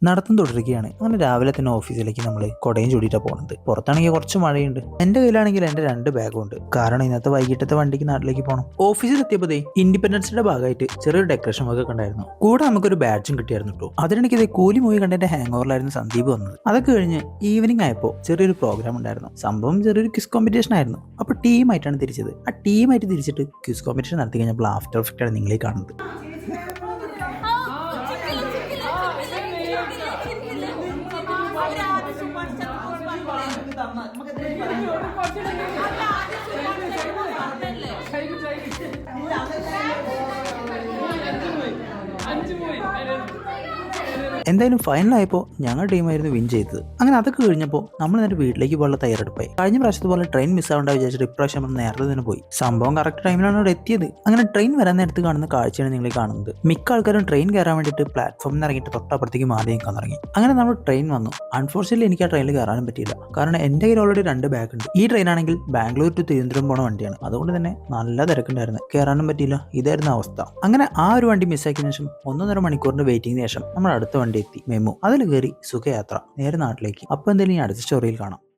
നടത്തം തുടരുകയാണ്. അങ്ങനെ രാവിലെ തന്നെ ഓഫീസിലേക്ക് നമ്മൾ കൊടയും ചൂടിയിട്ടാണ് പോകുന്നത്. പുറത്താണെങ്കിൽ കുറച്ച് മഴയുണ്ട്. എന്റെ കയ്യിലാണെങ്കിൽ എന്റെ 2 ബാഗും ഉണ്ട്. കാരണം ഇന്നത്തെ വൈകിട്ടത്തെ വണ്ടിക്ക് നാട്ടിലേക്ക് പോകണം. ഓഫീസിലെത്തിയപ്പോൾ ഇൻഡിപെൻഡൻസ് ഡേ ഭാഗമായിട്ട് ചെറിയൊരു ഡെക്കറേഷൻ വർക്ക് ഉണ്ടായിരുന്നു. കൂടെ നമുക്കൊരു ബാഡ്ജും കിട്ടിയായിരുന്നു കേട്ടോ. അതിനിടയ്ക്ക് കൂലി മൂവി കണ്ടതിന്റെ ഹാങ് ഓവറിലായിരുന്നു സന്ദീപ് വന്നത്. അതൊക്കെ കഴിഞ്ഞ് ഈവനിങ് ആയപ്പോൾ ചെറിയൊരു പ്രോഗ്രാം ഉണ്ടായിരുന്നു. സംഭവം ചെറിയൊരു ക്വിസ് കോമ്പറ്റീഷൻ ആയിരുന്നു. അപ്പോൾ ടീമായിട്ടാണ് തിരിച്ചത്. ആ ടീമായിട്ട് തിരിച്ചിട്ട് ക്വിസ് കോമ്പറ്റീഷൻ നടത്തി കഴിഞ്ഞപ്പോൾ ആഫ്റ്റർ എഫക്റ്റ് ആണ് നിങ്ങളെ കാണുന്നത്. എന്തായാലും ഫൈനലായപ്പോൾ ഞങ്ങളുടെ ടീമായിരുന്നു വിൻ ചെയ്തത്. അങ്ങനെ അതൊക്കെ കഴിഞ്ഞപ്പോൾ നമ്മൾ നേരെ വീട്ടിലേക്ക് പോകാനുള്ള തയ്യാറെടുപ്പായി. കഴിഞ്ഞ പ്രാവശ്യത്തെ പോലെ ട്രെയിൻ മിസ്സാവേണ്ട വിചാരിച്ചിട്ട് ഇപ്രാവശ്യം നമ്മൾ നേരത്തെ തന്നെ പോയി. സംഭവം കറക്റ്റ് ടൈമിലാണ് അവിടെ എത്തിയത്. അങ്ങനെ ട്രെയിൻ വരാൻ നേരത്ത് കാണുന്ന കാഴ്ചയാണ് നിങ്ങൾ കാണുന്നത്. മിക്ക ആൾക്കാരും ട്രെയിൻ കയറാൻ വേണ്ടിയിട്ട് പ്ലാറ്റ്ഫോമിൽ നിന്ന് ഇറങ്ങിയിട്ട് തൊട്ടപ്പുറത്തേക്ക് മാറി നിൽക്കാൻ തുടങ്ങി. അങ്ങനെ നമ്മൾ ട്രെയിൻ വന്നു. അൺഫോർച്യുനേറ്റ്ലി എനിക്ക് ആ ട്രെയിനിൽ കയറാനും പറ്റിയില്ല. കാരണം എൻ്റെ കയ്യിൽ ഓൾറെഡി 2 ബാഗ് ഉണ്ട്. ഈ ട്രെയിൻ ആണെങ്കിൽ ബാംഗ്ലൂർ ടു തിരുവനന്തപുരം പോണ വണ്ടിയാണ്. അതുകൊണ്ട് തന്നെ നല്ല തിരക്കുണ്ടായിരുന്നു. കയറാനും പറ്റിയില്ല. ഇതായിരുന്നു അവസ്ഥ. അങ്ങനെ ആ ഒരു വണ്ടി മിസ്സാക്കിയതിനു ശേഷം 1.5 മണിക്കൂറിന്റെ വെയിറ്റിംഗിന് ശേഷം നമ്മൾ അടുത്ത വണ്ടി എത്തി. മെമു അതിൽ കയറി സുഖയാത്ര നേരെ നാട്ടിലേക്ക്. അപ്പോൾ എന്തായാലും ഈ അടുത്ത സ്റ്റോറിയിൽ കാണാം.